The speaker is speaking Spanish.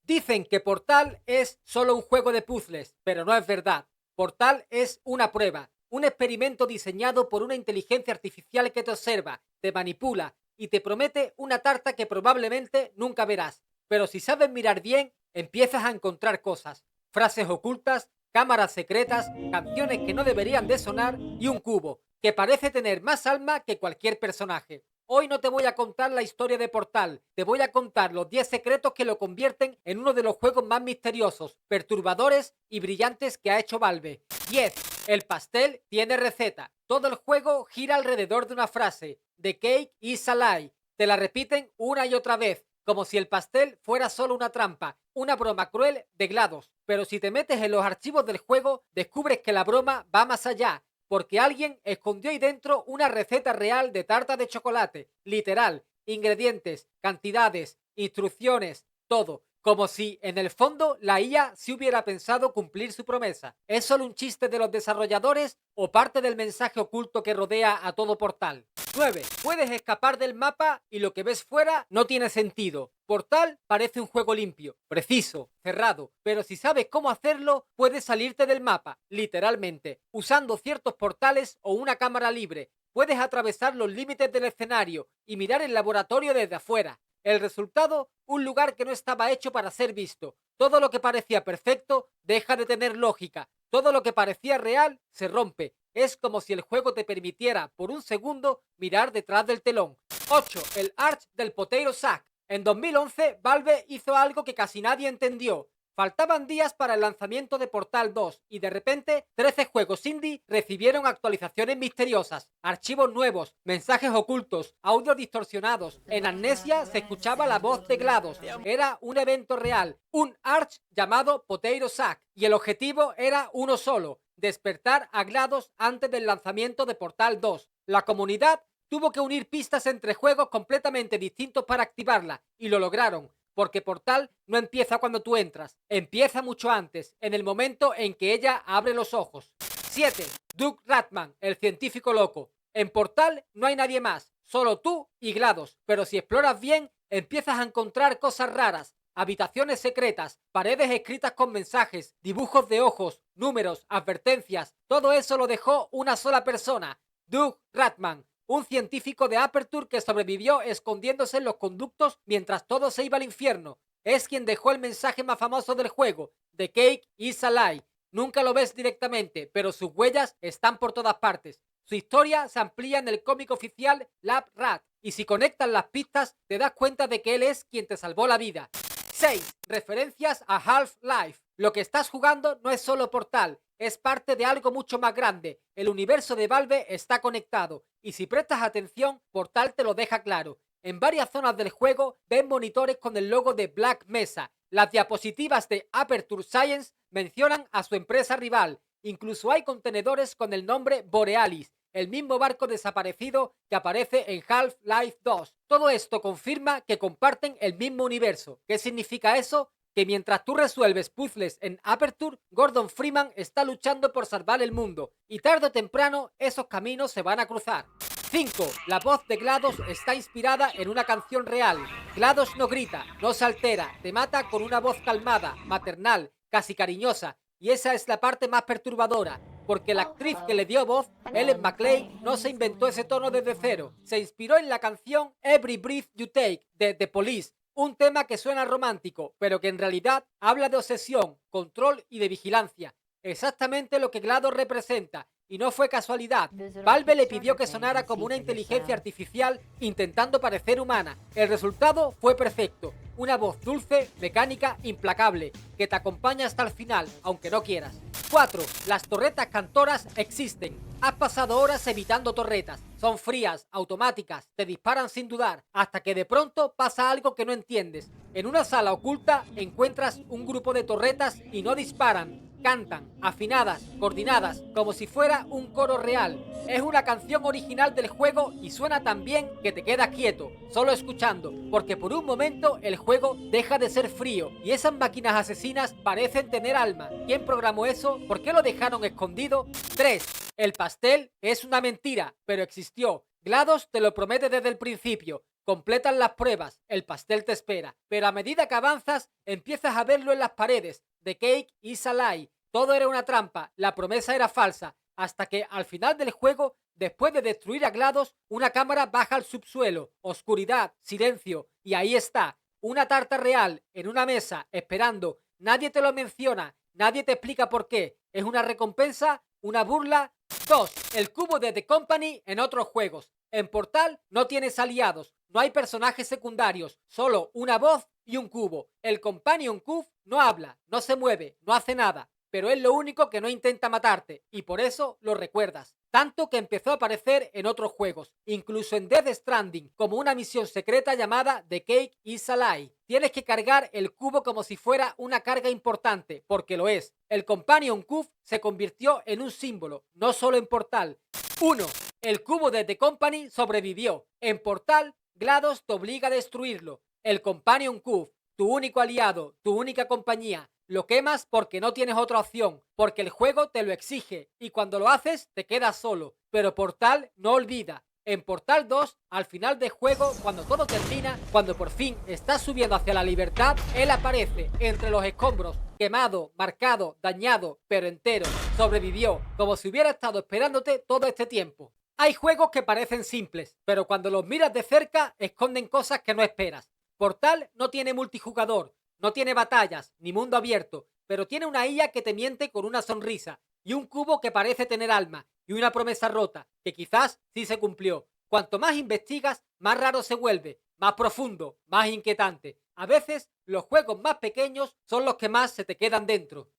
Dicen que Portal es solo un juego de puzzles, pero no es verdad. Portal es una prueba, un experimento diseñado por una inteligencia artificial que te observa, te manipula y te promete una tarta que probablemente nunca verás. Pero si sabes mirar bien, empiezas a encontrar cosas, frases ocultas, cámaras secretas, canciones que no deberían de sonar y un cubo que parece tener más alma que cualquier personaje. Hoy no te voy a contar la historia de Portal, te voy a contar los 10 secretos que lo convierten en uno de los juegos más misteriosos, perturbadores y brillantes que ha hecho Valve. 10. El pastel tiene receta. Todo el juego gira alrededor de una frase: The cake is a lie. Te la repiten una y otra vez, como si el pastel fuera solo una trampa, una broma cruel de GLaDOS. Pero si te metes en los archivos del juego, descubres que la broma va más allá, porque alguien escondió ahí dentro una receta real de tarta de chocolate, literal, ingredientes, cantidades, instrucciones, todo, como si en el fondo la IA sí hubiera pensado cumplir su promesa. ¿Es solo un chiste de los desarrolladores o parte del mensaje oculto que rodea a todo Portal? 9. Puedes escapar del mapa y lo que ves fuera no tiene sentido. Portal parece un juego limpio, preciso, cerrado, pero si sabes cómo hacerlo, puedes salirte del mapa, literalmente, usando ciertos portales o una cámara libre. Puedes atravesar los límites del escenario y mirar el laboratorio desde afuera. El resultado, un lugar que no estaba hecho para ser visto. Todo lo que parecía perfecto deja de tener lógica. Todo lo que parecía real se rompe. Es como si el juego te permitiera, por un segundo, mirar detrás del telón. 8. El Arch del Potato Sack. En 2011, Valve hizo algo que casi nadie entendió. Faltaban días para el lanzamiento de Portal 2 y de repente 13 juegos indie recibieron actualizaciones misteriosas, archivos nuevos, mensajes ocultos, audios distorsionados. En Amnesia se escuchaba la voz de GLaDOS. Era un evento real, un Arch llamado Potato Sack, y el objetivo era uno solo: despertar a GLaDOS antes del lanzamiento de Portal 2. La comunidad tuvo que unir pistas entre juegos completamente distintos para activarla, y lo lograron, porque Portal no empieza cuando tú entras, empieza mucho antes, en el momento en que ella abre los ojos. 7. Doug Ratman, el científico loco. En Portal no hay nadie más, solo tú y GLaDOS, pero si exploras bien, empiezas a encontrar cosas raras, habitaciones secretas, paredes escritas con mensajes, dibujos de ojos, números, advertencias. Todo eso lo dejó una sola persona: Doug Ratman, un científico de Aperture que sobrevivió escondiéndose en los conductos mientras todo se iba al infierno. Es quien dejó el mensaje más famoso del juego: The cake is a lie. Nunca lo ves directamente, pero sus huellas están por todas partes. Su historia se amplía en el cómic oficial Lab Rat, y si conectas las pistas te das cuenta de que él es quien te salvó la vida. 6. Referencias a Half-Life. Lo que estás jugando no es solo Portal, es parte de algo mucho más grande. El universo de Valve está conectado, y si prestas atención, Portal te lo deja claro. En varias zonas del juego ven monitores con el logo de Black Mesa. Las diapositivas de Aperture Science mencionan a su empresa rival. Incluso hay contenedores con el nombre Borealis, el mismo barco desaparecido que aparece en Half-Life 2. Todo esto confirma que comparten el mismo universo. ¿Qué significa eso? Que mientras tú resuelves puzzles en Aperture, Gordon Freeman está luchando por salvar el mundo, y tarde o temprano esos caminos se van a cruzar. 5. La voz de GLaDOS está inspirada en una canción real. GLaDOS no grita, no se altera, te mata con una voz calmada, maternal, casi cariñosa, y esa es la parte más perturbadora, porque la actriz que le dio voz, Ellen McLean, no se inventó ese tono desde cero. Se inspiró en la canción Every Breath You Take de The Police, un tema que suena romántico, pero que en realidad habla de obsesión, control y de vigilancia. Exactamente lo que GLaDOS representa, y no fue casualidad. Valve le pidió que sonara como una inteligencia artificial intentando parecer humana. El resultado fue perfecto. Una voz dulce, mecánica, implacable, que te acompaña hasta el final, aunque no quieras. 4. Las torretas cantoras existen. Has pasado horas evitando torretas. Son frías, automáticas, te disparan sin dudar, hasta que de pronto pasa algo que no entiendes. En una sala oculta encuentras un grupo de torretas y no disparan. Cantan, afinadas, coordinadas, como si fuera un coro real. Es una canción original del juego y suena tan bien que te quedas quieto, solo escuchando, porque por un momento el juego deja de ser frío y esas máquinas asesinas parecen tener alma. ¿Quién programó eso? ¿Por qué lo dejaron escondido? 3. El pastel es una mentira, pero existió. GLaDOS te lo promete desde el principio. completas las pruebas, el pastel te espera, pero a medida que avanzas empiezas a verlo en las paredes. The cake is a lie. Todo era una trampa, la promesa era falsa, hasta que al final del juego, después de destruir a GLaDOS, una cámara baja al subsuelo, oscuridad, silencio, y ahí está, una tarta real en una mesa esperando. Nadie te lo menciona, nadie te explica por qué. ¿Es una recompensa? ¿Una burla? 2. El cubo de The Company en otros juegos. En Portal no tienes aliados, no hay personajes secundarios, solo una voz y un cubo. El Companion Cube no habla, no se mueve, no hace nada, pero es lo único que no intenta matarte y por eso lo recuerdas. Tanto que empezó a aparecer en otros juegos, incluso en Death Stranding, como una misión secreta llamada The Cake is a Lie. Tienes que cargar el cubo como si fuera una carga importante, porque lo es. El Companion Cube se convirtió en un símbolo, no solo en Portal. 1. El cubo de The Company sobrevivió. En Portal, GLaDOS te obliga a destruirlo. El Companion Cube, tu único aliado, tu única compañía. Lo quemas porque no tienes otra opción, porque el juego te lo exige y cuando lo haces te quedas solo. Pero Portal no olvida. En Portal 2, al final del juego, cuando todo termina, cuando por fin estás subiendo hacia la libertad, él aparece entre los escombros, quemado, marcado, dañado, pero entero. Sobrevivió, como si hubiera estado esperándote todo este tiempo. Hay juegos que parecen simples, pero cuando los miras de cerca, esconden cosas que no esperas. Portal no tiene multijugador, no tiene batallas, ni mundo abierto, pero tiene una IA que te miente con una sonrisa, y un cubo que parece tener alma, y una promesa rota, que quizás sí se cumplió. Cuanto más investigas, más raro se vuelve, más profundo, más inquietante. A veces, los juegos más pequeños son los que más se te quedan dentro.